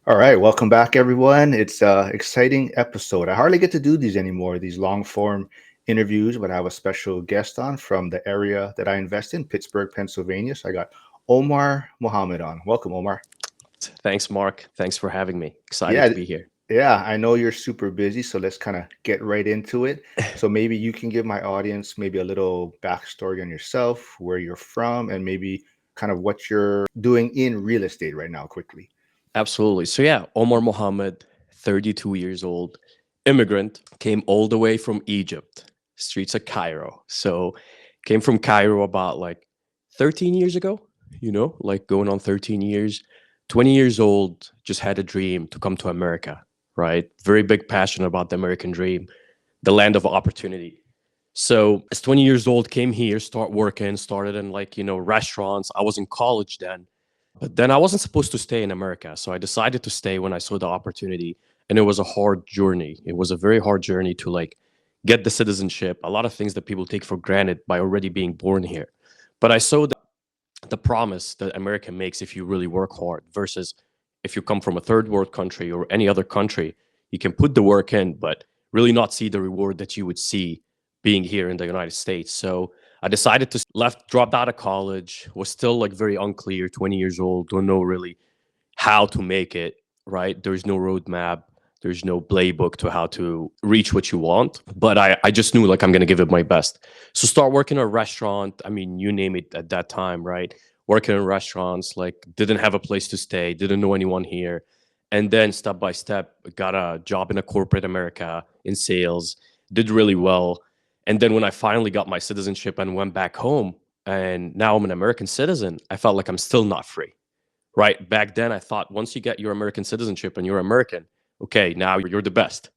All right, welcome back, everyone. It's an exciting episode. I hardly get to do these anymore, these long form interviews, but I have a special guest on from the area that I invest in, Pittsburgh, Pennsylvania. So I got Omar Mohammed on. Welcome, Omar. Thanks, Mark. Thanks for having me. Excited Yeah, to be here. yeah, I know you're super busy, so let's kind of get right into it. So maybe you can give my audience maybe a little backstory on yourself, where you're from, and maybe kind of what you're doing in real estate right now, quickly. Absolutely. So, yeah, Omar Mohammed, 32 years old, immigrant, came all the way from Egypt, streets of Cairo. So, came from Cairo about like 13 years ago, like going on 13 years. 20 years old, just had a dream to come to America, right? Very big passion about the American dream, the land of opportunity. So, as 20 years old, came here, start working, started in restaurants. I was in college then. But then I wasn't supposed to stay in America. So I decided to stay when I saw the opportunity. And it was a hard journey. It was a very hard journey to get the citizenship, a lot of things that people take for granted by already being born here. But I saw the promise that America makes if you really work hard versus if you come from a third world country or any other country, you can put the work in, but really not see the reward that you would see being here in the United States. So I decided to left, dropped out of college, was still like very unclear, 20 years old, don't know really how to make it, right? There's no roadmap. There's no playbook to how to reach what you want. But I just knew like I'm gonna give it my best. So start working at a restaurant. I mean, you name it at that time, right? Working in restaurants, like didn't have a place to stay, didn't know anyone here. And then step by step, got a job in a corporate America in sales, did really well. And then when I finally got my citizenship and went back home, and now I'm an American citizen, I felt like I'm still not free, right? Back then, I thought once you get your American citizenship and you're American, okay, now you're the best.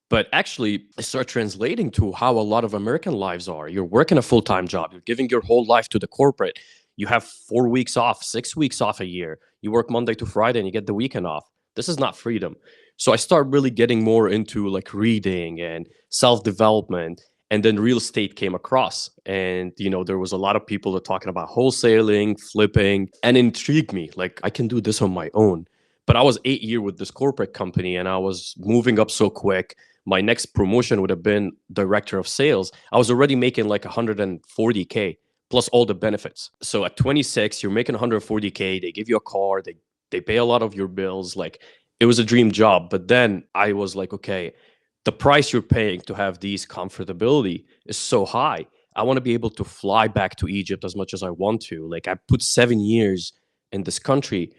But actually, I start translating to how a lot of American lives are. You're working a full time job, you're giving your whole life to the corporate. You have 4 weeks off, 6 weeks off a year. You work Monday to Friday and you get the weekend off. This is not freedom. So I start really getting more into like reading and self development. And then real estate came across, and there was a lot of people that talking about wholesaling, flipping, and it intrigued me, like I can do this on my own. But I was 8 year with this corporate company and I was moving up so quick. My next promotion would have been director of sales. I was already making like 140K plus all the benefits. So at 26 you're making 140K, they give you a car, they pay a lot of your bills. Like, it was a dream job. But then I was like, okay, the price you're paying to have these comfortability is so high. I want to be able to fly back to Egypt as much as I want to. Like, I put 7 years in this country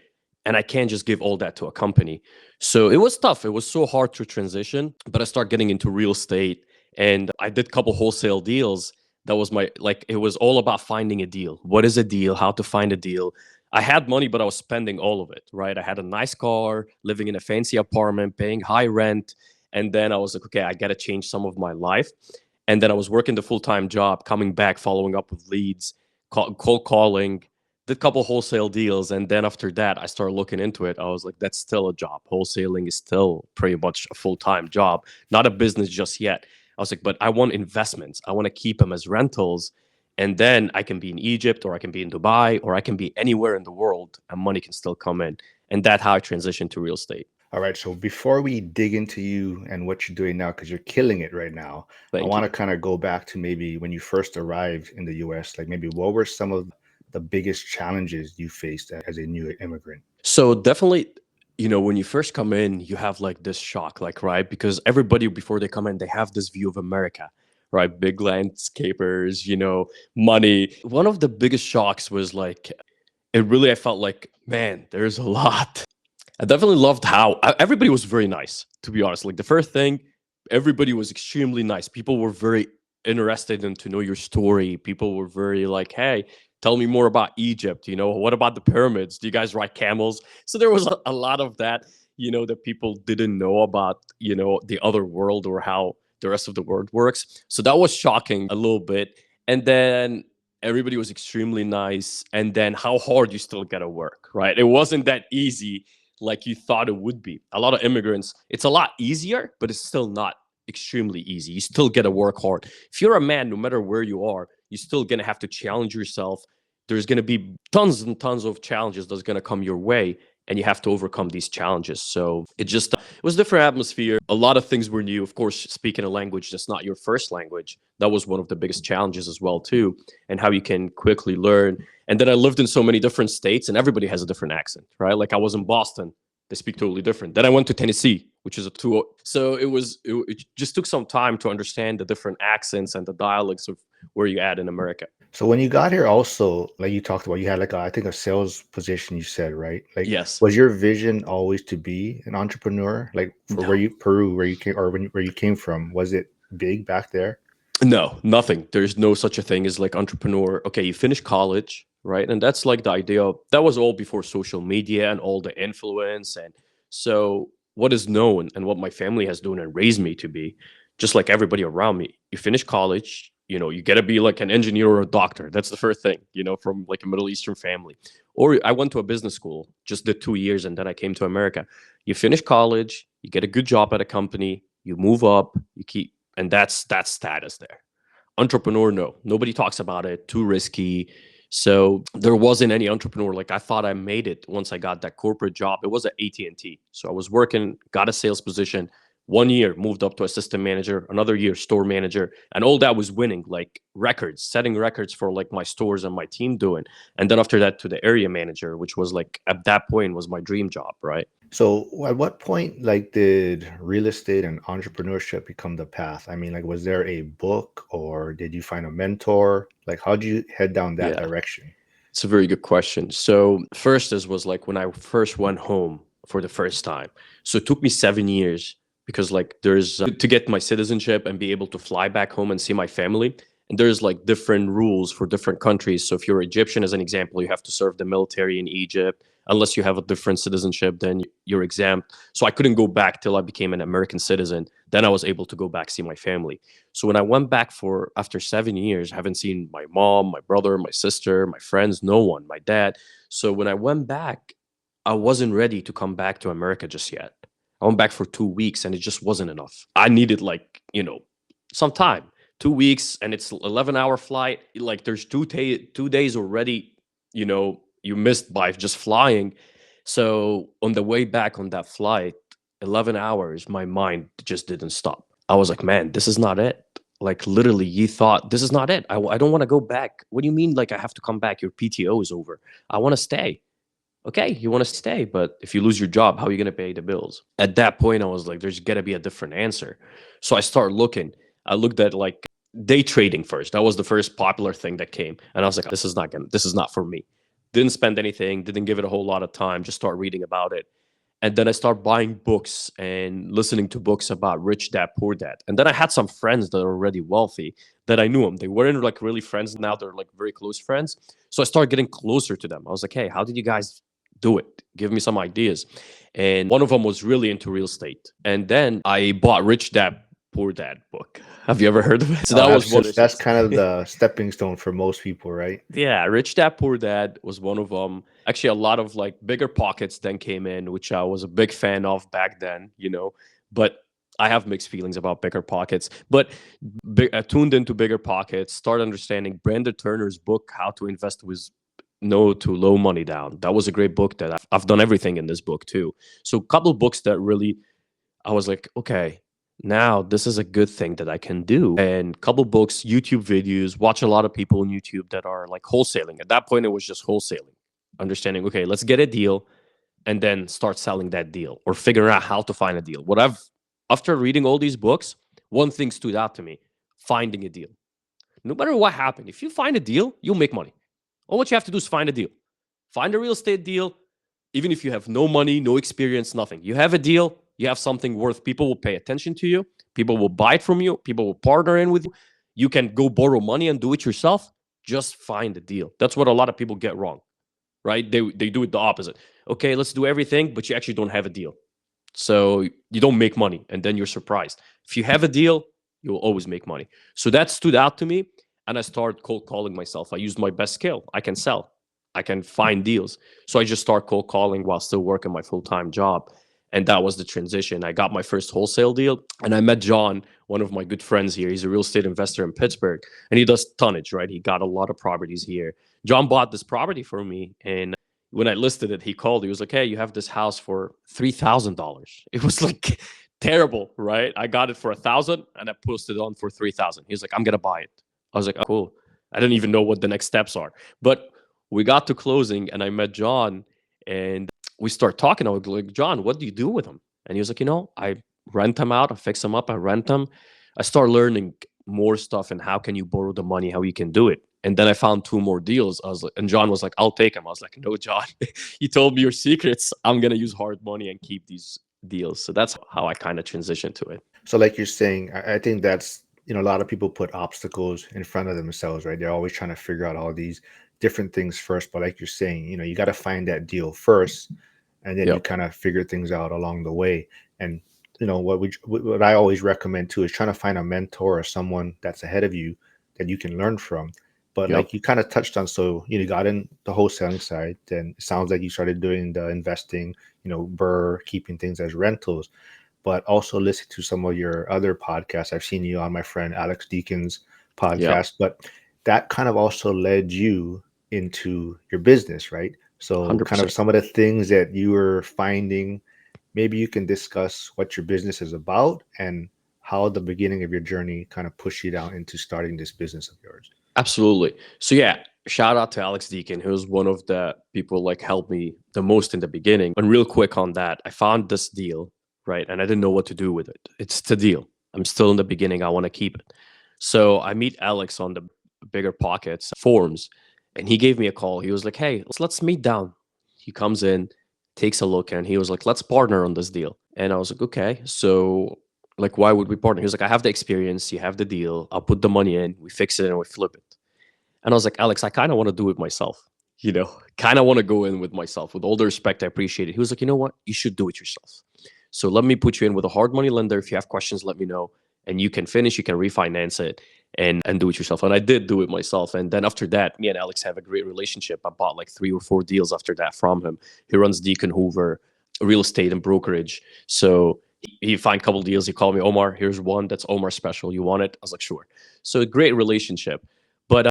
and I can't just give all that to a company. So it was tough. It was so hard to transition, but I started getting into real estate and I did a couple wholesale deals. That was my, like, it was all about finding a deal. What is a deal? How to find a deal? I had money, but I was spending all of it, right? I had a nice car, living in a fancy apartment, paying high rent. And then I was like, okay, I got to change some of my life. And then I was working the full time job, coming back, following up with leads, cold calling, did a couple wholesale deals. And then after that, I started looking into it. I was like, that's still a job. Wholesaling is still pretty much a full time job, not a business just yet. I was like, but I want investments. I want to keep them as rentals. And then I can be in Egypt or I can be in Dubai or I can be anywhere in the world and money can still come in. And that's how I transitioned to real estate. All right, so before we dig into you and what you're doing now, because you're killing it right now, I Thank want you. to kind of go back to maybe when you first arrived in the US, like maybe what were some of the biggest challenges you faced as a new immigrant? So definitely, when you first come in, you have like this shock, like, right? Because everybody before they come in, they have this view of America, right? Big landscapers, money. One of the biggest shocks was like, I felt like, man, there's a lot. I definitely loved how everybody was very nice, to be honest. Like, the first thing, everybody was extremely nice. People were very interested in to know your story. People were very like, hey, tell me more about Egypt. What about the pyramids? Do you guys ride camels? So there was a lot of that, that people didn't know about, the other world or how the rest of the world works. So that was shocking a little bit. And then everybody was extremely nice. And then how hard you still gotta work, right? It wasn't that easy like you thought it would be. A lot of immigrants, it's a lot easier, but it's still not extremely easy. You still got to work hard. If you're a man, no matter where you are, you're still going to have to challenge yourself. There's going to be tons and tons of challenges that's going to come your way. and you have to overcome these challenges. So it was a different atmosphere. A lot of things were new. Of course, speaking a language that's not your first language, that was one of the biggest challenges as well too, and how you can quickly learn. And then I lived in so many different states, and everybody has a different accent, right? Like I was in Boston, they speak totally different. Then I went to Tennessee, which is a two. So it just took some time to understand the different accents and the dialects of where you at in America. So when you got here, also, like you talked about, you had like I think a sales position. You said, right? Like, Yes. was your vision always to be an entrepreneur? Like for where No. you Peru, where you came, or where you came from, was it big back there? No, nothing. There's no such a thing as like entrepreneur. Okay, you finish college, right? And that's like the idea of that was all before social media and all the influence. And so what is known and what my family has done and raised me to be, just like everybody around me, you finish college, you gotta be like an engineer or a doctor. That's the first thing, from like a Middle Eastern family. Or I went to a business school, just did 2 years, and then I came to America. You finish college, you get a good job at a company, you move up, you keep and that's status there. Entrepreneur, no, nobody talks about it, too risky. So there wasn't any entrepreneur. Like I thought I made it once I got that corporate job. It was at AT&T, so I was working, got a sales position. 1 year moved up to assistant manager, another year store manager, and all that was winning like records, setting records for like my stores and my team doing. And then after that to the area manager, which was like at that point was my dream job, right? So at what point, like, did real estate and entrepreneurship become the path? I mean, like, was there a book or did you find a mentor? Like, how did you head down that Yeah. direction? It's a very good question. So first, this was like when I first went home for the first time. So it took me 7 years because like there's to get my citizenship and be able to fly back home and see my family. And there's like different rules for different countries. So if you're Egyptian, as an example, you have to serve the military in Egypt. Unless you have a different citizenship, then you're exempt. So I couldn't go back till I became an American citizen. Then I was able to go back see my family. So when I went back for after 7 years, I haven't seen my mom, my brother, my sister, my friends, no one, my dad. So when I went back, I wasn't ready to come back to America just yet. I went back for 2 weeks and it just wasn't enough. I needed like, some time. 2 weeks and it's 11-hour flight. Like there's 2 days already, you missed by just flying. So on the way back on that flight, 11 hours, my mind just didn't stop. I was like, man, this is not it. Like literally, you thought this is not it. I don't want to go back. What do you mean? Like I have to come back? Your PTO is over. I want to stay. Okay, you want to stay, but if you lose your job, how are you going to pay the bills? At that point, I was like, there's got to be a different answer. So I started looking. I looked at like day trading first. That was the first popular thing that came, and I was like, this is not for me. Didn't spend anything. Didn't give it a whole lot of time. Just start reading about it. And then I start buying books and listening to books about rich dad, poor dad. And then I had some friends that are already wealthy that I knew them. They weren't like really friends. Now they're like very close friends. So I started getting closer to them. I was like, hey, how did you guys do it? Give me some ideas. And one of them was really into real estate. And then I bought Rich Dad, Poor Dad book. Have you ever heard of it? So that was one. That's kind of the stepping stone for most people, right? Yeah, Rich Dad Poor Dad was one of them. Actually, a lot of like bigger pockets then came in, which I was a big fan of back then. But I have mixed feelings about bigger pockets. But I tuned into bigger pockets, started understanding Brandon Turner's book, How to Invest with No to Low Money Down. That was a great book that I've done everything in this book too. So a couple of books that really I was like, okay, now this is a good thing that I can do. And couple books, YouTube videos, watch a lot of people on YouTube that are like wholesaling. At that point, it was just wholesaling, understanding, okay, let's get a deal and then start selling that deal or figuring out how to find a deal. After reading all these books, one thing stood out to me: finding a deal. No matter what happened, if you find a deal, you'll make money. All what you have to do is find a deal. Find a real estate deal, even if you have no money, no experience, nothing. You have a deal, you have something worth. People will pay attention to you. People will buy it from you. People will partner in with you. You can go borrow money and do it yourself. Just find a deal. That's what a lot of people get wrong, right? They do it the opposite. Okay, let's do everything, but you actually don't have a deal. So you don't make money, and then you're surprised. If you have a deal, you'll always make money. So that stood out to me, and I started cold calling myself. I used my best skill. I can sell. I can find deals. So I just start cold calling while still working my full-time job. And that was the transition. I got my first wholesale deal, and I met John, one of my good friends here. He's a real estate investor in Pittsburgh, and he does tonnage, right? He got a lot of properties here. John bought this property for me, and when I listed it, he called. He was like, "Hey, you have this house for $3,000." It was like terrible, right? I got it for 1,000 and I posted it on for 3,000. He was like, "I'm gonna buy it." I was like, "Oh, cool." I didn't even know what the next steps are, but we got to closing and I met John and we start talking. I was like, "John, what do you do with them?" And he was like, I rent them out, I fix them up, I rent them. I start learning more stuff and how can you borrow the money, how you can do it. And then I found two more deals. I was like, and John was like, "I'll take them." I was like, "No, John, you told me your secrets. I'm gonna use hard money and keep these deals." So that's how I kind of transitioned to it. So, like you're saying, I think that's, a lot of people put obstacles in front of themselves, right? They're always trying to figure out all these different things first. But like you're saying, you got to find that deal first, and then you Yep. kind of figure things out along the way. And what I always recommend too is trying to find a mentor or someone that's ahead of you that you can learn from. But Yep. like you kind of touched on, so you got in the wholesaling side, then it sounds like you started doing the investing, keeping things as rentals, but also listen to some of your other podcasts. I've seen you on my friend Alex Deacon's Yep. podcast, but that kind of also led you into your business, right? So, kind of 100%. some of the things that you were finding, maybe you can discuss what your business is about and how the beginning of your journey kind of pushed you down into starting this business of yours. Absolutely. So yeah, shout out to Alex Deacon, who's one of the people like helped me the most in the beginning. And real quick on that, I found this deal, right? And I didn't know what to do with it. It's the deal. I'm still in the beginning. I want to keep it. So I meet Alex on the bigger pockets forums and he gave me a call. He was like, "Hey, let's meet down." He comes in, takes a look, and he was like, "Let's partner on this deal." And I was like, "Okay." So like, why would we partner? He was like, "I have the experience, you have the deal, I'll put the money in, we fix it and we flip it." And I was like, "Alex, I kind of want to do it myself. Kind of want to go in with myself. With all the respect, I appreciate it." He was like, "You know what? You should do it yourself. So let me put you in with a hard money lender. If you have questions, let me know. And you can finish, you can refinance it and do it yourself." And I did do it myself. And then after that, me and Alex have a great relationship. I bought like 3 or 4 deals after that from him. He runs Deacon Hoover real estate and brokerage. So he find a couple deals. He called me, "Omar, here's one that's Omar special. You want it?" I was like, "Sure." So a great relationship. But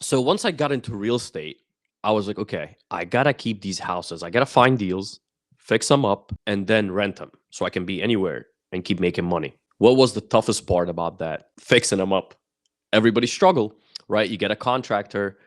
so once I got into real estate, I was like, okay, I gotta keep these houses. I gotta find deals, fix them up, and then rent them so I can be anywhere and keep making money. What was the toughest part about that? Fixing them up. Everybody struggle, right? You get a contractor,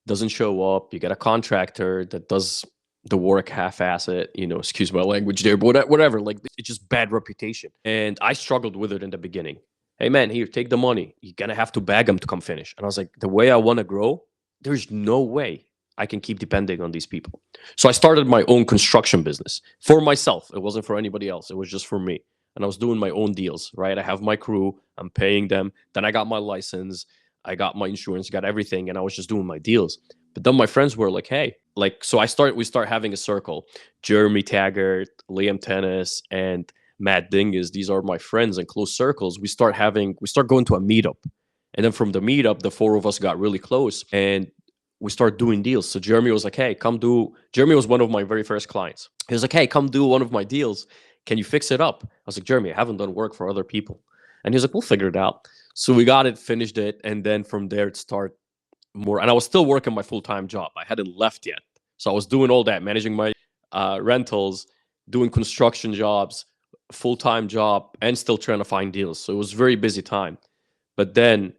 doesn't show up. You get a contractor that does the work half-ass it, excuse my language there, but whatever. Like it's just bad reputation. And I struggled with it in the beginning. "Hey man, here, take the money. You're gonna have to bag them to come finish." And I was like, the way I want to grow, there's no way I can keep depending on these people. So I started my own construction business for myself. It wasn't for anybody else. It was just for me. And I was doing my own deals, right? I have my crew, I'm paying them. Then I got my license, I got my insurance, got everything, and I was just doing my deals. But then my friends were like, "Hey," like, so we start having a circle. Jeremy Taggart, Liam Tennis, and Matt Dingus. These are my friends and close circles. We start going to a meetup. And then from the meetup, the four of us got really close and we start doing deals. So Jeremy was like, "Hey, Jeremy was one of my very first clients. He was like, "Hey, come do one of my deals. Can you fix it up?" I was like, "Jeremy, I haven't done work for other people." And he was like, "We'll figure it out." So we got it, finished it, and then from there it start more. And I was still working my full time job. I hadn't left yet, so I was doing all that, managing my rentals, doing construction jobs, full time job, and still trying to find deals. So it was very busy time. But then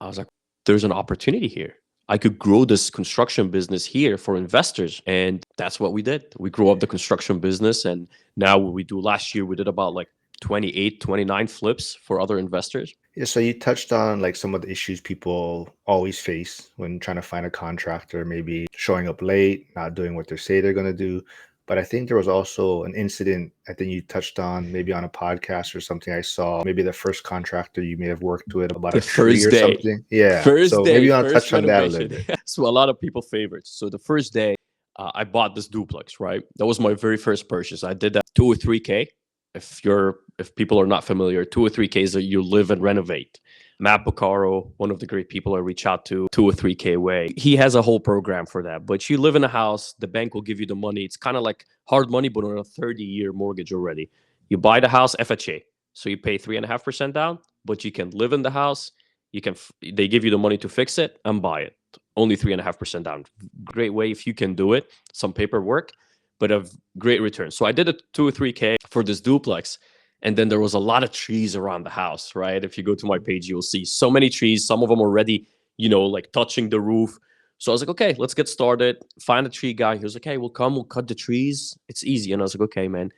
I was like, "There's an opportunity here. I could grow this construction business here for investors." And that's what we did. We grew up the construction business. And now what we do last year, we did about like 28, 29 flips for other investors. Yeah, so you touched on like some of the issues people always face when trying to find a contractor, maybe showing up late, not doing what they say they're going to do. But I think there was also an incident I think you touched on maybe on a podcast or something I saw, maybe the first contractor you may have worked with about a The tree first or day, something. Yeah. So maybe you want to first touch on that a little renovation. bit. So a lot of people favorites. So the first day, I bought this duplex. Right, that was my very first purchase. I did that 2 or 3K. If people are not familiar, 2 or 3K is that you live and renovate. Matt Bocaro, one of the great people I reach out to, 2 or 3K way. He has a whole program for that. But you live in a house, the bank will give you the money. It's kind of like hard money, but on a 30-year mortgage already. You buy the house FHA, so you pay 3.5% down, but you can live in the house. They give you the money to fix it and buy it. only 3.5% down. Great way if you can do it, some paperwork, but a great return. So I did a 2 or 3K for this duplex. And then there was a lot of trees around the house, right? If you go to my page, you'll see so many trees, some of them already, like touching the roof. So I was like, okay, let's get started. Find a tree guy. He was like, hey, we'll cut the trees. It's easy. And I was like, okay, man.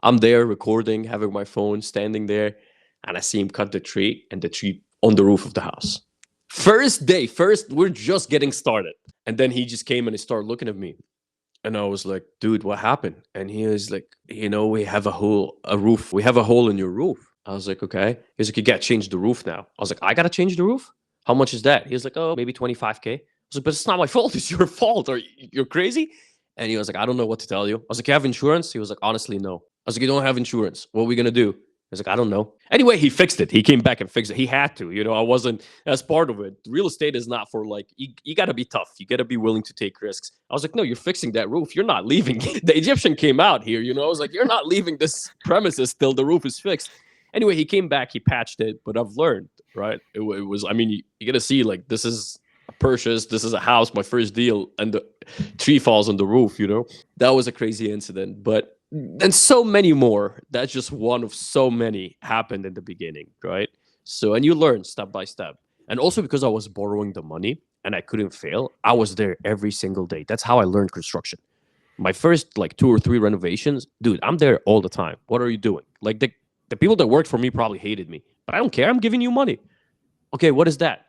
I'm there recording, having my phone, standing there, and I see him cut the tree and the tree on the roof of the house. First day, we're just getting started. And then he just came and he started looking at me. And I was like, dude, what happened? And he was like, we have a roof. We have a hole in your roof. I was like, okay. He's like, you got to change the roof now. I was like, I got to change the roof? How much is that? He was like, oh, maybe 25K. I was like, but it's not my fault. It's your fault. You're crazy? And he was like, I don't know what to tell you. I was like, you have insurance? He was like, honestly, no. I was like, you don't have insurance. What are we going to do? He was like, I don't know. Anyway, he fixed it. He came back and fixed it. He had to, I wasn't as part of it. Real estate is not for like, you got to be tough. You got to be willing to take risks. I was like, no, you're fixing that roof. You're not leaving. The Egyptian came out here, I was like, you're not leaving this premises till the roof is fixed. Anyway, he came back, he patched it, but I've learned, right? It was, I mean, you got to see like, this is a purchase. This is a house, my first deal, and the tree falls on the roof, That was a crazy incident, but and so many more. That's just one of so many happened in the beginning, right? So, and you learn step by step. And also because I was borrowing the money and I couldn't fail, I was there every single day. That's how I learned construction. My first like 2 or 3 renovations, dude, I'm there all the time. What are you doing? Like the people that worked for me probably hated me, but I don't care. I'm giving you money. Okay, what is that?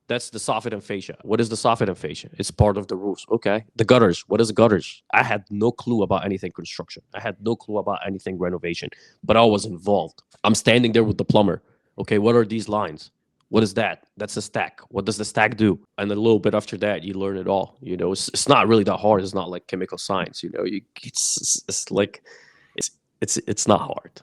That's the soffit and fascia. What is the soffit and fascia? It's part of the roofs. Okay. The gutters. What is gutters? I had no clue about anything construction. I had no clue about anything renovation, but I was involved. I'm standing there with the plumber. Okay, what are these lines? What is that? That's a stack. What does the stack do? And a little bit after that, you learn it all. It's not really that hard. It's not like chemical science. It's like it's not hard.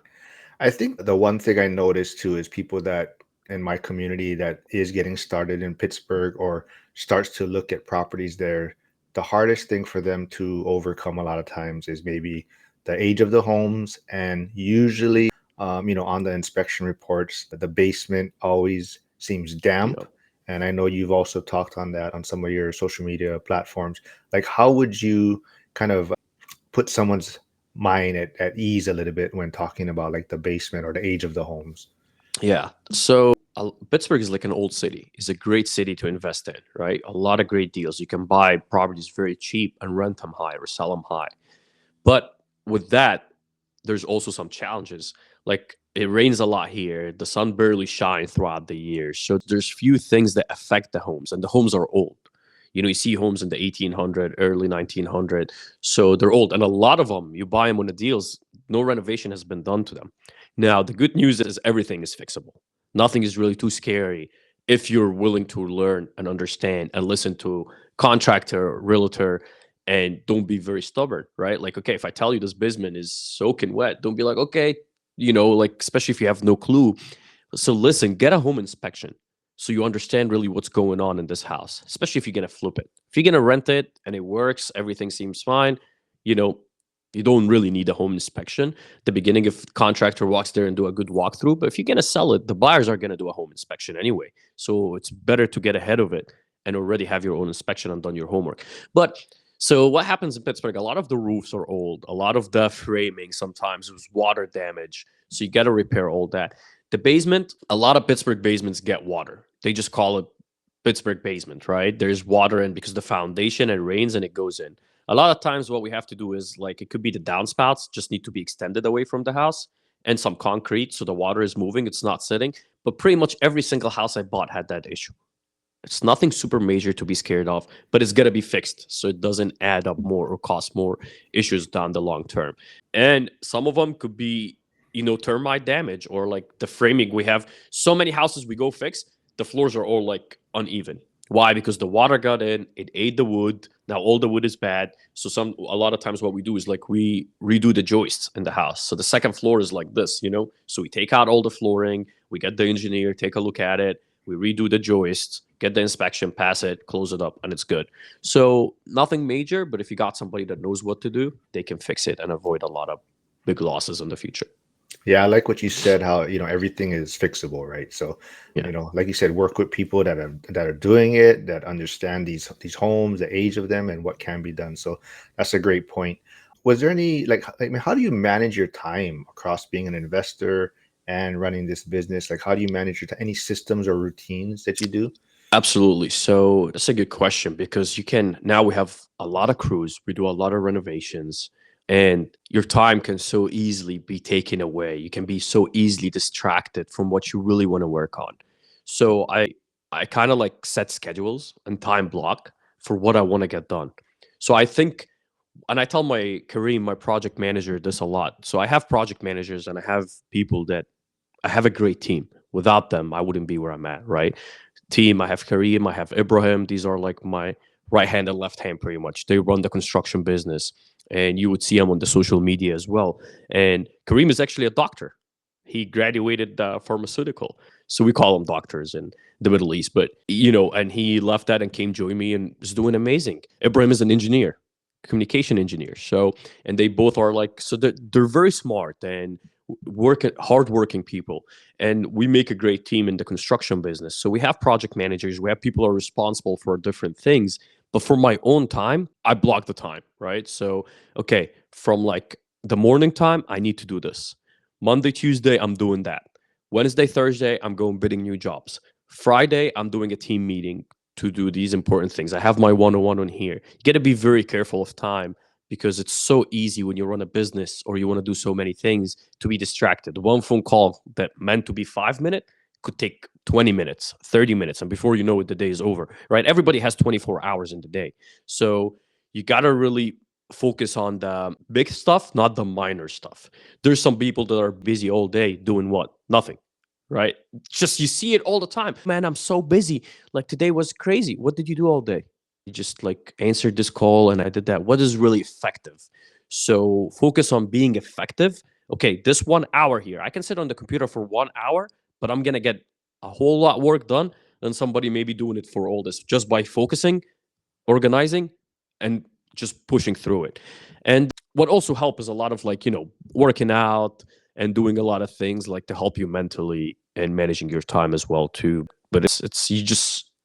I think the one thing I noticed too is people that in my community that is getting started in Pittsburgh or starts to look at properties there, the hardest thing for them to overcome a lot of times is maybe the age of the homes. And usually, on the inspection reports, the basement always seems damp. Yep. And I know you've also talked on that on some of your social media platforms. Like, how would you kind of put someone's mind at ease a little bit when talking about like the basement or the age of the homes? Yeah. So Pittsburgh is like an old city. It's a great city to invest in, right? A lot of great deals. You can buy properties very cheap and rent them high or sell them high. But with that, there's also some challenges. Like it rains a lot here. The sun barely shines throughout the year. So there's few things that affect the homes, and the homes are old. You see homes in the 1800, early 1900. So they're old. And a lot of them, you buy them on the deals, no renovation has been done to them. Now, the good news is everything is fixable. Nothing is really too scary if you're willing to learn and understand and listen to contractor, realtor, and don't be very stubborn, right? Like, okay, if I tell you this basement is soaking wet, don't be like, okay, like, especially if you have no clue. So listen, get a home inspection so you understand really what's going on in this house, especially if you're going to flip it. If you're going to rent it and it works, everything seems fine, you know, you don't really need a home inspection. The beginning, if contractor walks there and do a good walkthrough, but if you're going to sell it, the buyers are going to do a home inspection anyway. So it's better to get ahead of it and already have your own inspection and done your homework. But so what happens in Pittsburgh? A lot of the roofs are old. A lot of the framing sometimes was water damage. So you got to repair all that. The basement, a lot of Pittsburgh basements get water. They just call it Pittsburgh basement, right? There's water in because the foundation, it rains and it goes in. A lot of times what we have to do is like it could be the downspouts just need to be extended away from the house and some concrete so the water is moving, it's not sitting. But pretty much every single house I bought had that issue. It's nothing super major to be scared of, but it's going to be fixed so it doesn't add up more or cause more issues down the long term. And some of them could be, termite damage or like the framing. We have so many houses we go fix, the floors are all like uneven. Why? Because the water got in, it ate the wood. Now all the wood is bad. So a lot of times what we do is like we redo the joists in the house. So the second floor is like this, So we take out all the flooring, we get the engineer, take a look at it, we redo the joists, get the inspection, pass it, close it up, and it's good. So nothing major, but if you got somebody that knows what to do, they can fix it and avoid a lot of big losses in the future. Yeah, I like what you said, how, everything is fixable, right? So, Yeah. like you said, work with people that are doing it, that understand these homes, the age of them, and what can be done. So that's a great point. Was there any like, I mean, how do you manage your time across being an investor and running this business? Like, how do you manage your any systems or routines that you do? Absolutely. So that's a good question because you can now we have a lot of crews, we do a lot of renovations, and your time can so easily be taken away. You can be so easily distracted from what you really want to work on. So I kind of like set schedules and time block for what I want to get done. So I think and I tell my Kareem, my project manager, this a lot. So I have project managers and I have people that I have a great team. Without them, I wouldn't be where I'm at, right? Team. I have Kareem, I have Ibrahim. These are like my right hand and left hand pretty much. They run the construction business. And you would see him on the social media as well. And Kareem is actually a doctor. He graduated pharmaceutical. So we call them doctors in the Middle East. But, and he left that and came join me and is doing amazing. Ibrahim is an engineer, communication engineer. So, and they both are like, so they're very smart and hardworking people, and we make a great team in the construction business. So we have project managers, we have people who are responsible for different things, but for my own time I block the time, right? So okay, from like the morning time I need to do this. Monday, Tuesday I'm doing that. Wednesday, Thursday I'm going bidding new jobs. Friday I'm doing a team meeting to do these important things. I have my one-on-one on here. You got to be very careful of time because it's so easy when you run a business or you want to do so many things to be distracted. One phone call that meant to be 5 minutes could take 20 minutes, 30 minutes. And before you know it, the day is over, right? Everybody has 24 hours in the day. So you got to really focus on the big stuff, not the minor stuff. There's some people that are busy all day doing what? Nothing, right? Just you see it all the time. Man, I'm so busy. Like today was crazy. What did you do all day? You just like answered this call and I did that. What is really effective? So focus on being effective. Okay, this 1 hour here, I can sit on the computer for 1 hour, but I'm gonna get a whole lot work done than somebody maybe doing it for all this just by focusing, organizing, and just pushing through it. And what also help is a lot of like, working out and doing a lot of things like to help you mentally and managing your time as well too. But it's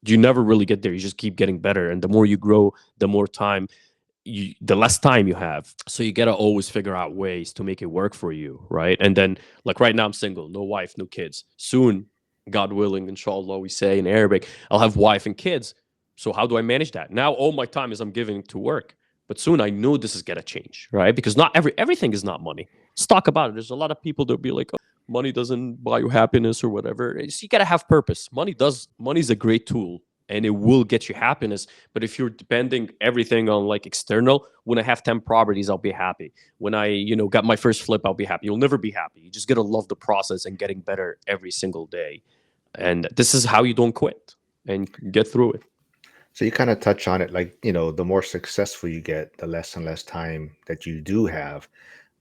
you never really get there. You just keep getting better. And the more you grow, the less time you have. So you gotta always figure out ways to make it work for you, right? And then like right now I'm single, no wife, no kids. Soon, God willing, inshallah, we say in Arabic, I'll have wife and kids. So how do I manage that? Now all my time is I'm giving to work. But soon I know this is gonna change, right? Because not everything is not money. Let's talk about it. There's a lot of people that'll be like, oh, money doesn't buy you happiness or whatever. So you gotta have purpose. Money's a great tool and it will get you happiness. But if you're depending everything on like external, when I have 10 properties, I'll be happy. When I, got my first flip, I'll be happy. You'll never be happy. You just gotta love the process and getting better every single day. And this is how you don't quit and get through it. So you kind of touch on it, like, the more successful you get, the less and less time that you do have.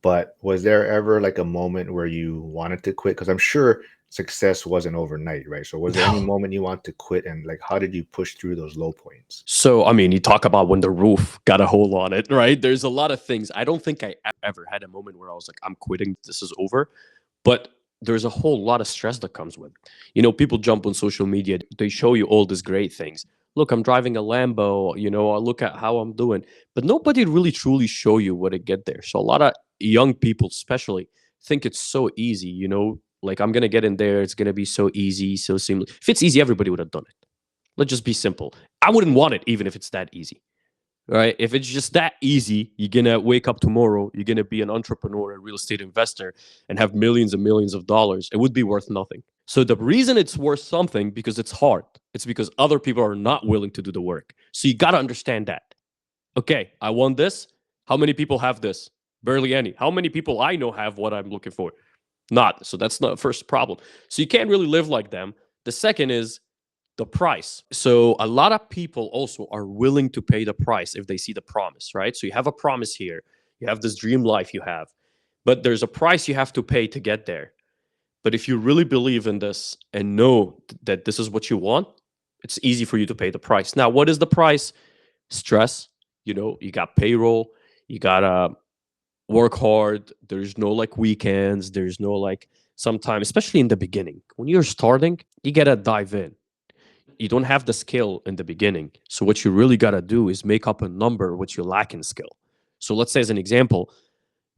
But was there ever like a moment where you wanted to quit? Because I'm sure success wasn't overnight, right? So was there any No. moment you want to quit, and like how did you push through those low points? So, I mean, you talk about when the roof got a hole on it, right? There's a lot of things. I don't think I ever had a moment where I was like, I'm quitting, this is over. But there's a whole lot of stress that comes with it. People jump on social media, they show you all these great things. Look, I'm driving a Lambo, or look at how I'm doing. But nobody really truly show you what to get there. So a lot of young people especially think it's so easy, like I'm gonna get in there, it's gonna be so easy, so seamless. If it's easy, everybody would have done it. Let's just be simple. I wouldn't want it even if it's that easy. Right? If it's just that easy, you're gonna wake up tomorrow, you're gonna be an entrepreneur, a real estate investor, and have millions and millions of dollars. It would be worth nothing. So the reason it's worth something because it's hard. It's because other people are not willing to do the work. So you gotta understand that. Okay, I want this. How many people have this? Barely any. How many people I know have what I'm looking for? Not. So that's not the first problem. So you can't really live like them. The second is the price. So a lot of people also are willing to pay the price if they see the promise, right? So you have a promise here, you have this dream life you have, but there's a price you have to pay to get there. But if you really believe in this and know that this is what you want, it's easy for you to pay the price. Now, what is the price? Stress. You got payroll, you got work hard. There's no like weekends. There's no like sometimes, especially in the beginning, when you're starting, you gotta dive in. You don't have the skill in the beginning. So what you really gotta do is make up a number what you lack in skill. So let's say as an example,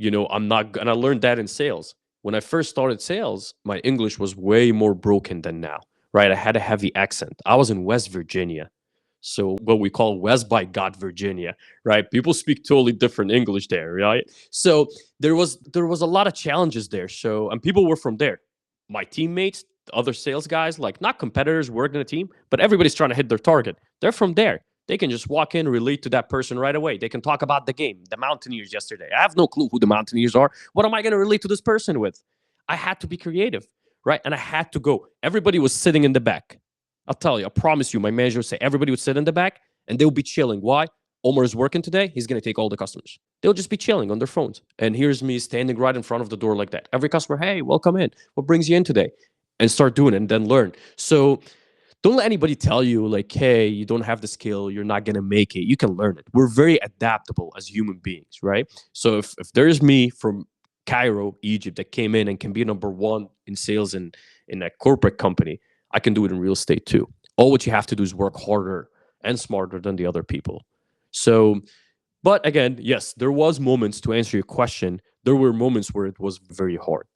I'm not gonna learn that in sales. When I first started sales, my English was way more broken than now, right? I had a heavy accent. I was in West Virginia. So what we call West by God, Virginia, right? People speak totally different English there, right? So there was a lot of challenges there. So and people were from there. My teammates, the other sales guys, like not competitors working in a team, but everybody's trying to hit their target. They're from there. They can just walk in, relate to that person right away. They can talk about the game, the Mountaineers yesterday. I have no clue who the Mountaineers are. What am I going to relate to this person with? I had to be creative, right? And I had to go. Everybody was sitting in the back. I'll tell you, I promise you, my manager would say everybody would sit in the back and they would be chilling. Why? Omar is working today. He's going to take all the customers. They'll just be chilling on their phones. And here's me standing right in front of the door like that. Every customer, hey, welcome in. What brings you in today? And start doing it and then learn. So don't let anybody tell you like, hey, you don't have the skill, you're not gonna make it. You can learn it. We're very adaptable as human beings, right? So if there's me from Cairo, Egypt, that came in and can be number one in sales in a corporate company, I can do it in real estate too. All what you have to do is work harder and smarter than the other people. So, but again, yes, there was moments to answer your question. There were moments where it was very hard,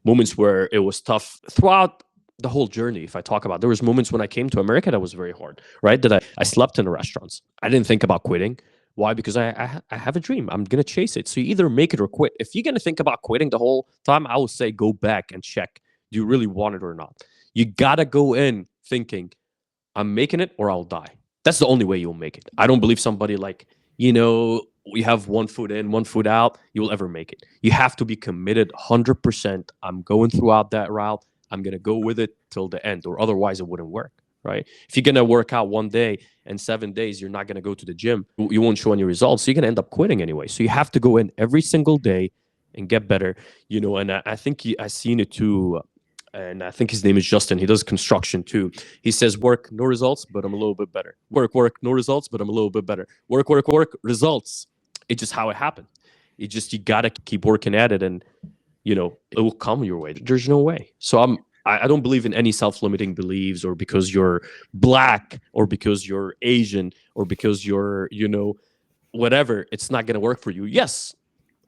moments where it was tough throughout the whole journey. If I talk about, there was moments when I came to America that was very hard, right? That I slept in the restaurants. I didn't think about quitting. Why? Because I have a dream. I'm gonna chase it. So you either make it or quit. If you're gonna think about quitting the whole time, I would say go back and check. Do you really want it or not? You gotta go in thinking I'm making it or I'll die. That's the only way you'll make it. I don't believe somebody like, we have one foot in, one foot out, you'll ever make it. You have to be committed 100%. I'm going throughout that route. I'm going to go with it till the end, or otherwise it wouldn't work, right? If you're going to work out one day and 7 days, you're not going to go to the gym, you won't show any results. So you're going to end up quitting anyway. So you have to go in every single day and get better, and I think I seen it too, and I think his name is Justin. He does construction too. He says, "Work, no results, but I'm a little bit better. Work, no results, but I'm a little bit better. Work, results." It's just how it happened. You gotta keep working at it, and it will come your way. There's no way. So I don't believe in any self-limiting beliefs, or because you're black, or because you're Asian, or because you're whatever. It's not gonna work for you. Yes,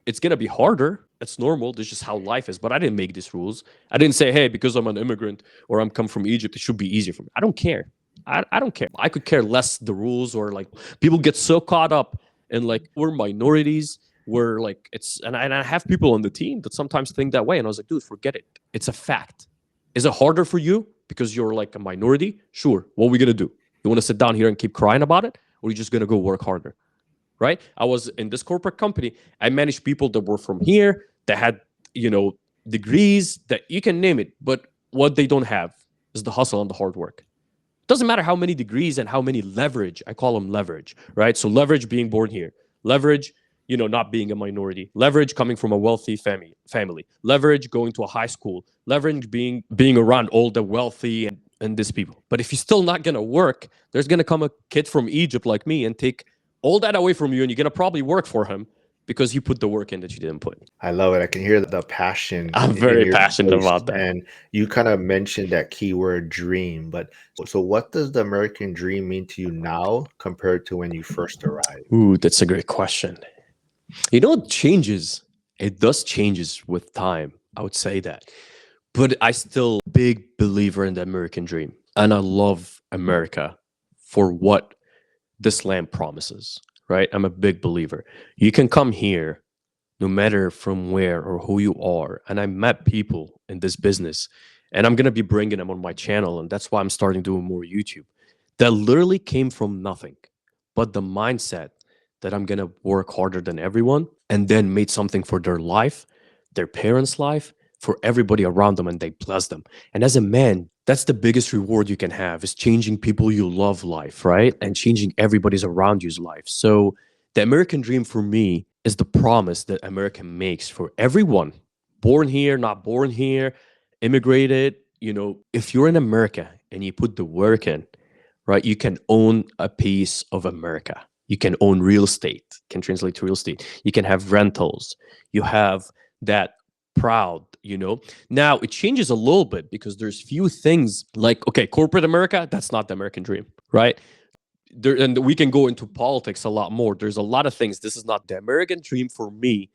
it's gonna be harder. It's normal. That's just how life is. But I didn't make these rules. I didn't say, hey, because I'm an immigrant or I'm come from Egypt, it should be easier for me. I don't care. I don't care. I could care less the rules, or like people get so caught up in like we're minorities. We're like and I have people on the team that sometimes think that way. And I was like, dude, forget it. It's a fact. Is it harder for you because you're like a minority? Sure. What are we gonna do? You want to sit down here and keep crying about it, or are you just gonna go work harder? Right? I was in this corporate company. I managed people that were from here, that had, degrees, that you can name it. But what they don't have is the hustle and the hard work. Doesn't matter how many degrees and how many leverage. I call them leverage, right? So leverage being born here, leverage, not being a minority, leverage coming from a wealthy family, leverage going to a high school, leverage being around all the wealthy and these people. But if you're still not gonna work, there's gonna come a kid from Egypt like me and take all that away from you, and you're gonna probably work for him because you put the work in that you didn't put. I love it. I can hear the passion I'm in very your passionate voice. about that. And you kind of mentioned that keyword dream. But so, what does the American dream mean to you now compared to when you first arrived? Ooh, that's a great question. It changes. It does changes with time. I would say that. But I still big believer in the American dream. And I love America for what this land promises, right? I'm a big believer. You can come here no matter from where or who you are. And I met people in this business, and I'm going to be bringing them on my channel. And that's why I'm starting doing more YouTube, that literally came from nothing, but the mindset that I'm going to work harder than everyone, and then made something for their life, their parents' life, for everybody around them, and they bless them. And as a man, that's the biggest reward you can have, is changing people you love life, right? And changing everybody's around you's life. So the American dream for me is the promise that America makes for everyone, born here, not born here, immigrated. If you're in America and you put the work in, right, you can own a piece of America. You can own real estate, can translate to real estate. You can have rentals. You have that proud, you know. Now it changes a little bit because there's few things like, okay, corporate America, that's not the American dream, right? There, and we can go into politics a lot more. There's a lot of things. This is not the American dream for me,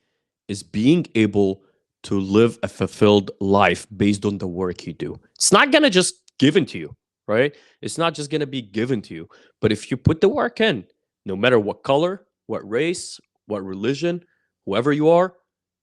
is being able to live a fulfilled life based on the work you do. It's not going to just given to you, right? It's not just going to be given to you. But if you put the work in, no matter what color, what race, what religion, whoever you are,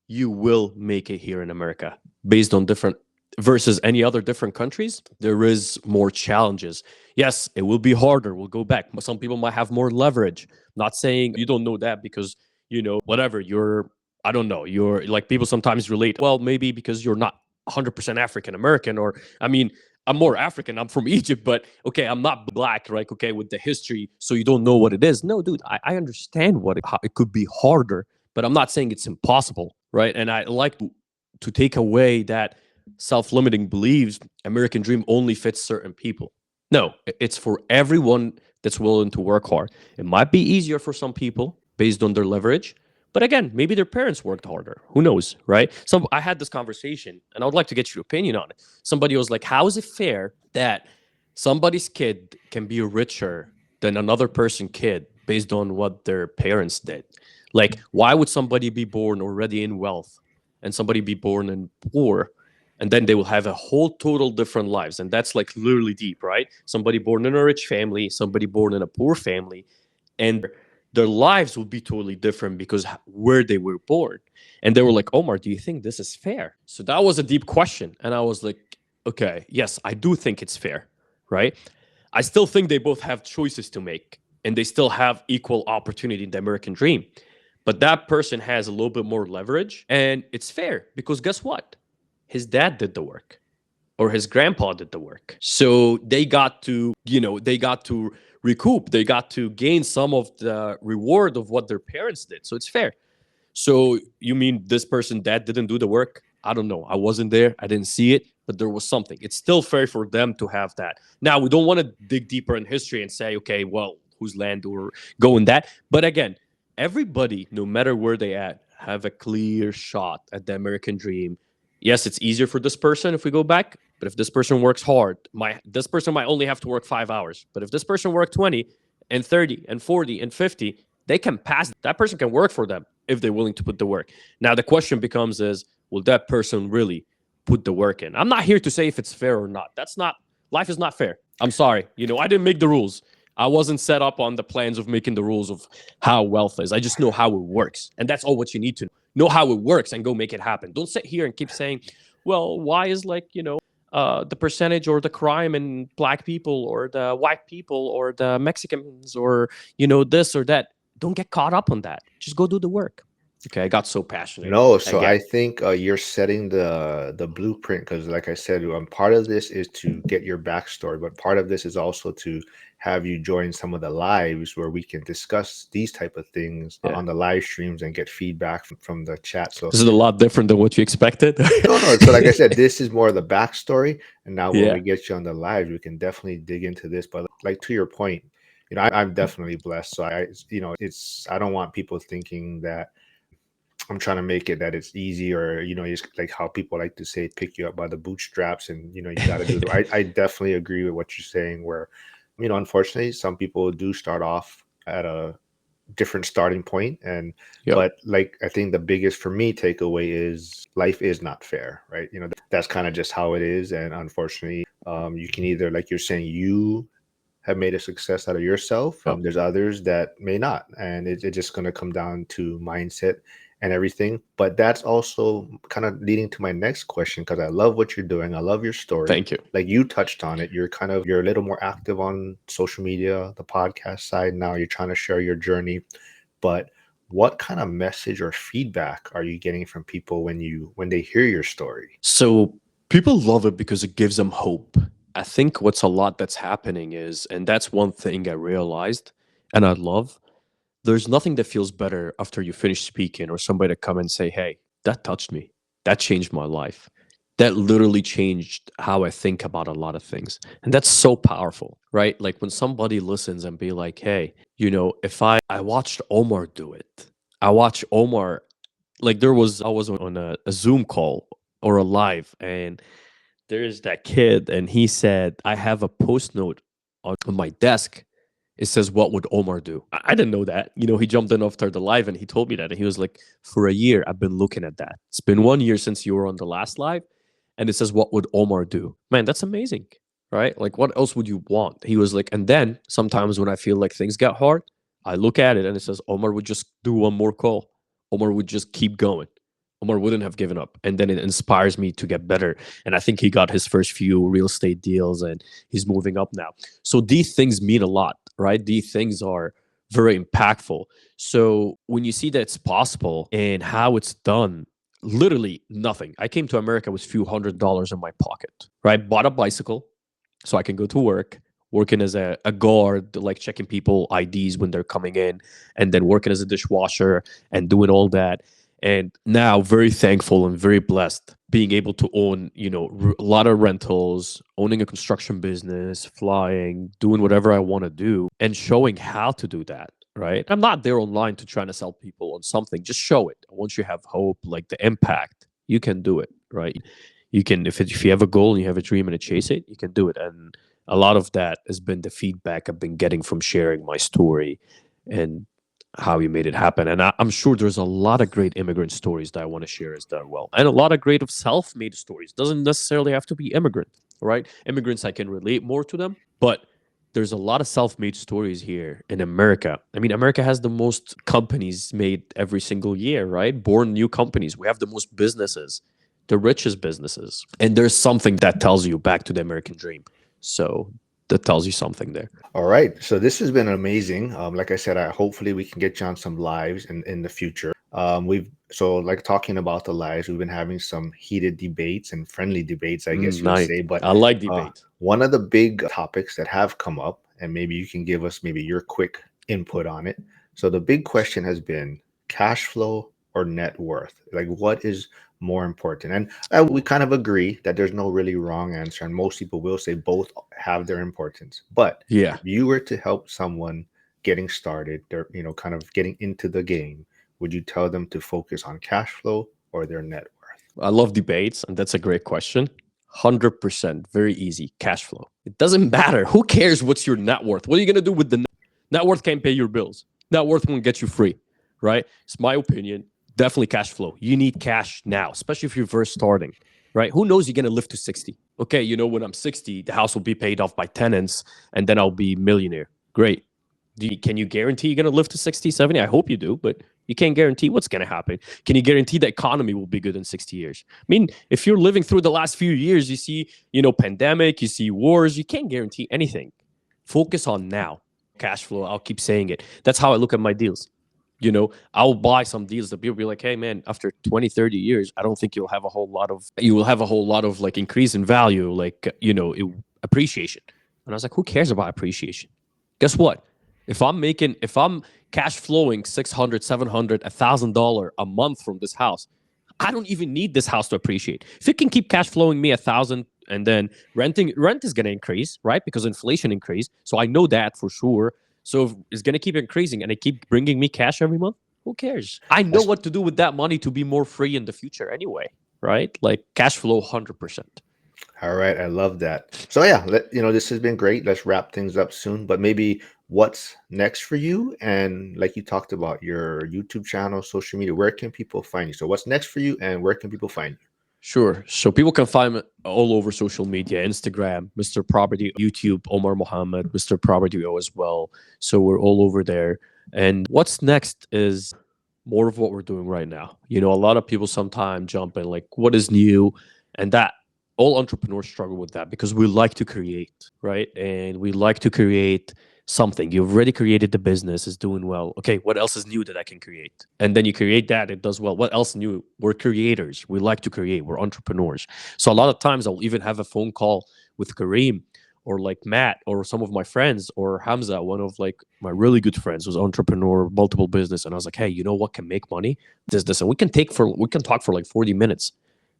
you will make it here in America based on different versus any other different countries. There is more challenges. Yes, it will be harder. We'll go back. Some people might have more leverage. Not saying you don't know that because, you know, whatever, you're, I don't know, you're like people sometimes relate, well, maybe because you're not 100% African American, or, I mean, I'm more African. I'm from Egypt, but okay, I'm not black, right? Okay, with the history, so you don't know what it is. No, dude, I understand what how it could be harder, but I'm not saying it's impossible, right? And I like to take away that self-limiting beliefs. American dream only fits certain people. No, it's for everyone that's willing to work hard. It might be easier for some people based on their leverage, but again, maybe their parents worked harder. Who knows, right? So I had this conversation, and I would like to get your opinion on it. Somebody was like, "How is it fair that somebody's kid can be richer than another person's kid based on what their parents did? Like, why would somebody be born already in wealth and somebody be born in poor?" And then they will have a whole total different lives. And that's like literally deep, right? Somebody born in a rich family, somebody born in a poor family, and their lives will be totally different because where they were born. And they were like, Omar, do you think this is fair? So that was a deep question. And I was like, okay, yes, I do think it's fair, right? I still think they both have choices to make and they still have equal opportunity in the American dream. But that person has a little bit more leverage, and it's fair because guess what? His dad did the work or his grandpa did the work. So they got to, you know, they got to recoup, they got to gain some of the reward of what their parents did. So it's fair. So you mean this person dad didn't do the work? I don't know. I wasn't there. I didn't see it, but there was something. It's still fair for them to have that. Now, we don't want to dig deeper in history and say, okay, well, whose land or go in that. But again, everybody, no matter where they at, have a clear shot at the American dream. Yes, it's easier for this person if we go back, but if this person works hard, this person might only have to work 5 hours. But if this person worked 20 and 30 and 40 and 50, they can pass. That person can work for them if they're willing to put the work. Now the question becomes is, will that person really put the work in? I'm not here to say if it's fair or not. That's not, life is not fair. I'm sorry. You know, I didn't make the rules. I wasn't set up on the plans of making the rules of how wealth is. I just know how it works. And that's all what you need to know how it works and go make it happen. Don't sit here and keep saying, well, why is like, you know, the percentage or the crime in black people or the white people or the Mexicans or, you know, this or that. Don't get caught up on that. Just go do the work. Okay, I got so passionate No, so I again. think you're setting the blueprint because, like I said, part of this is to get your backstory, but part of this is also to have you join some of the lives where we can discuss these type of things Yeah. on the live streams and get feedback from the chat. So This is a lot different than what you expected. no. So like I said, this is more of the backstory, and now when Yeah. we get you on the live, we can definitely dig into this. But like to your point, you know, I'm definitely blessed. So you know, it's I don't want people thinking that I'm trying to make it that it's easy or, you know, it's like how people like to say, pick you up by the bootstraps and, you know, you got to do the right. I definitely agree with what you're saying where, you know, unfortunately, some people do start off at a different starting point. And, Yep. but like, I think the biggest for me takeaway is life is not fair, right? You know, that's kind of just how it is. And unfortunately, you can either, like you're saying, you have made a success out of yourself. Yep. There's others that may not, and it's just going to come down to mindset and everything. But that's also kind of leading to my next question because I love what you're doing. I love your story. Thank you. Like you touched on it. You're a little more active on social media, the podcast side. Now you're trying to share your journey. But what kind of message or feedback are you getting from people when they hear your story? So people love it because it gives them hope. I think what's a lot that's happening is, and that's one thing I realized and I love, there's nothing that feels better after you finish speaking or somebody to come and say, hey, that touched me. That changed my life. that literally changed how I think about a lot of things. And that's so powerful, right? Like when somebody listens and be like, hey, if I watched Omar do it. I watched Omar, like I was on a Zoom call or a live, and there's that kid, and he said, I have a post note on my desk. It says, what would Omar do? I didn't know that. He jumped in after the live and he told me that. And he was like, for a year, I've been looking at that. It's been 1 year since you were on the last live. And it says, what would Omar do? Man, that's amazing. Right? Like, what else would you want? He was like, and then sometimes when I feel like things get hard, I look at it and it says, Omar would just do one more call. Omar would just keep going. Omar wouldn't have given up. And then it inspires me to get better. And I think he got his first few real estate deals and he's moving up now. So these things mean a lot, right? These things are very impactful. So when you see that it's possible and how it's done, literally nothing. I came to America with a few $100s in my pocket, right? Bought a bicycle so I can go to work, working as a guard, like checking people IDs when they're coming in, and then working as a dishwasher and doing all that. And now very thankful and very blessed being able to own, a lot of rentals, owning a construction business, flying, doing whatever I want to do and showing how to do that. Right. I'm not there online to try to sell people on something. Just show it. Once you have hope, like the impact, you can do it. Right. You can, if you have a goal and you have a dream and to chase it, you can do it. And a lot of that has been the feedback I've been getting from sharing my story and how you made it happen. And I'm sure there's a lot of great immigrant stories that I want to share as well, and a lot of great of self-made stories. Doesn't necessarily have to be immigrant, right? Immigrants, I can relate more to them, but there's a lot of self-made stories here in America. I mean, America has the most companies made every single year, right? Born new companies. We have the most businesses, the richest businesses, and there's something that tells you back to the American dream. So that tells you something there. All right. So this has been amazing. Like I said, hopefully we can get you on some lives in the future. Like talking about the lives, we've been having some heated debates and friendly debates, I guess you would Nice. say. But I like uh, debate. one of the big topics that have come up, and maybe you can give us maybe your quick input on it. So the big question has been cash flow or net worth. Like, what is more important? And we kind of agree that there's no really wrong answer, and most people will say both have their importance. But Yeah. if you were to help someone getting started, they're kind of getting into the game, would you tell them to focus on cash flow or their net worth? I love debates, and that's a great question. 100%, very easy. Cash flow. It doesn't matter. Who cares what's your net worth? What are you going to do with the net worth? Can't pay your bills. Net worth won't get you free, right? It's my opinion. Definitely cash flow. You need cash now, especially if you're first starting, right? Who knows you're going to live to 60? Okay, when I'm 60, the house will be paid off by tenants, and then I'll be millionaire. Great. Can you guarantee you're going to live to 60, 70? I hope you do, but you can't guarantee what's going to happen. Can you guarantee the economy will be good in 60 years? I mean, if you're living through the last few years, you see, pandemic, you see wars, you can't guarantee anything. Focus on now. Cash flow, I'll keep saying it. That's how I look at my deals. I'll buy some deals that people be like, hey man, after 20, 30 years, I don't think you will have a whole lot of like increase in value, like, appreciation. And I was like, who cares about appreciation? Guess what? If I'm cash flowing 600, 700, $1,000 a month from this house, I don't even need this house to appreciate. If it can keep cash flowing me 1,000, and then rent is going to increase, right? Because inflation increased. So I know that for sure. So if it's going to keep increasing and it keep bringing me cash every month, who cares? I know That's what to do with that money to be more free in the future anyway, right? Like cash flow 100%. all right. I love that. So yeah, this has been great. Let's wrap things up soon. But maybe what's next for you? And like you talked about your YouTube channel, social media, where can people find you? So what's next for you and where can people find you? Sure. So people can find me all over social media, Instagram, Mr. Property, YouTube, Omar Mohammed, Mr. Property O as well. So we're all over there. And what's next is more of what we're doing right now. A lot of people sometimes jump in like, what is new? And that all entrepreneurs struggle with that because we like to create, right? And we like to create something. You've already created the business, is doing well. Okay, what else is new that I can create? And then you create that, it does well. What else new? We're creators. We like to create. We're entrepreneurs. So a lot of times I'll even have a phone call with Kareem or like Matt or some of my friends or Hamza, one of like my really good friends who's entrepreneur, multiple business. And I was like, hey, you know what can make money? This, and we can talk for like 40 minutes.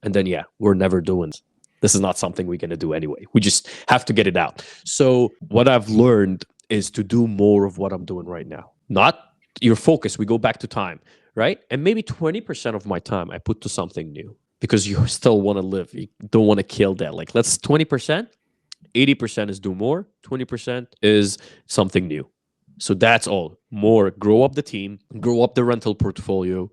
And then, yeah, we're never doing this. This is not something we're going to do anyway. We just have to get it out. So, what I've learned is to do more of what I'm doing right now. Not your focus. We go back to time, right? And maybe 20% of my time I put to something new because you still want to live. You don't want to kill that. Like, let's 20%, 80% is do more, 20% is something new. So that's all. More, grow up the team, grow up the rental portfolio,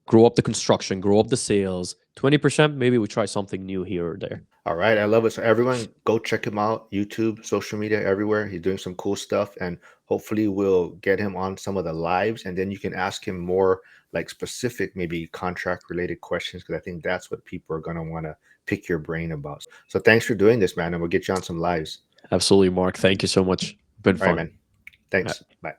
grow up the construction, grow up the sales. 20%, maybe we try something new here or there. All right, I love it. So everyone, go check him out. YouTube, social media, everywhere. He's doing some cool stuff, and hopefully we'll get him on some of the lives, and then you can ask him more like specific, maybe contract related questions, because I think that's what people are gonna want to pick your brain about. So thanks for doing this, man, and we'll get you on some lives. Absolutely, Mark. Thank you so much. Been All right, fun. man. Thanks. Bye.